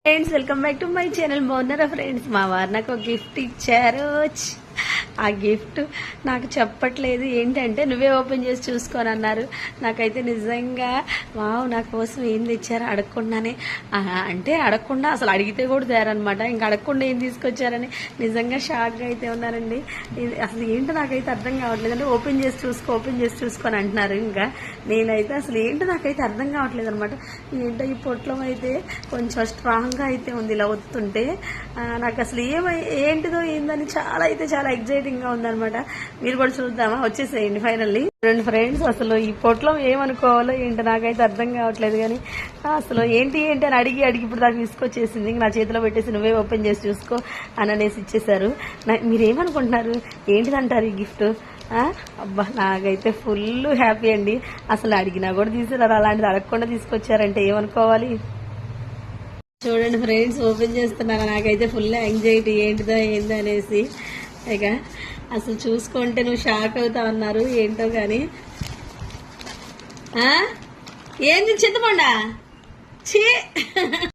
Friends welcome back to my channel. బాగున్నారా friends? మా వారు నాకు ఒక గిఫ్ట్ ఇచ్చారు. ఆ గిఫ్ట్ నాకు చెప్పట్లేదు ఏంటంటే నువ్వే ఓపెన్ చేసి చూసుకొని అన్నారు. నాకైతే నిజంగా వావ్, నా కోసం ఏం తెచ్చారో అడగకుండానే, అంటే అడగకుండా అసలు అడిగితే కూడా తేరనమాట. ఇంకా అడగకుండా ఏం తీసుకొచ్చారని నిజంగా షాక్గా అయితే ఉన్నారండి. అసలు ఏంటో నాకైతే అర్థం కావట్లేదు. అంటే ఓపెన్ చేసి చూసుకొని అంటున్నారు. ఇంకా నేనైతే అసలు ఏంటో నాకైతే అర్థం కావట్లేదు అనమాట. ఏంటో ఈ పొట్లం అయితే కొంచెం స్ట్రాంగ్గా అయితే ఉంది ఇలా వస్తుంటే. నాకు అసలు ఏంటిదో ఏందని చాలా ఎగ్జైటింగ్ గా ఉందనమాట. మీరు కూడా చూద్దామా? వచ్చేసేయండి ఫైనల్లీ. రెండు ఫ్రెండ్స్, అసలు ఈ పొట్లం ఏమనుకోవాలో ఏంటో నాకైతే అర్థం కావట్లేదు. కానీ అసలు ఏంటి అని అడిగి ఇప్పుడు దాకా తీసుకొచ్చేసింది. నా చేతిలో పెట్టేసి నువ్వే ఓపెన్ చేసి చూసుకో అని అనేసి ఇచ్చేసారు. మీరేమనుకుంటున్నారు? ఏంటిదంటారు ఈ గిఫ్ట్? అబ్బా, నాకైతే ఫుల్ హ్యాపీ అండి. అసలు అడిగినా కూడా తీసుకురారు, అలాంటిది అడగకుండా తీసుకొచ్చారంటే ఏమనుకోవాలి? చూడండి ఫ్రెండ్స్, ఓపెన్ చేస్తున్నారు. నాకైతే ఫుల్ యాంగ్జైటీ ఏంటిదో ఏందో అనేసి. ఇక అసలు చూసుకుంటే నువ్వు షాక్ అవుతా అన్నారు. ఏంటో కానీ ఏంది చింతపండా? ఛీ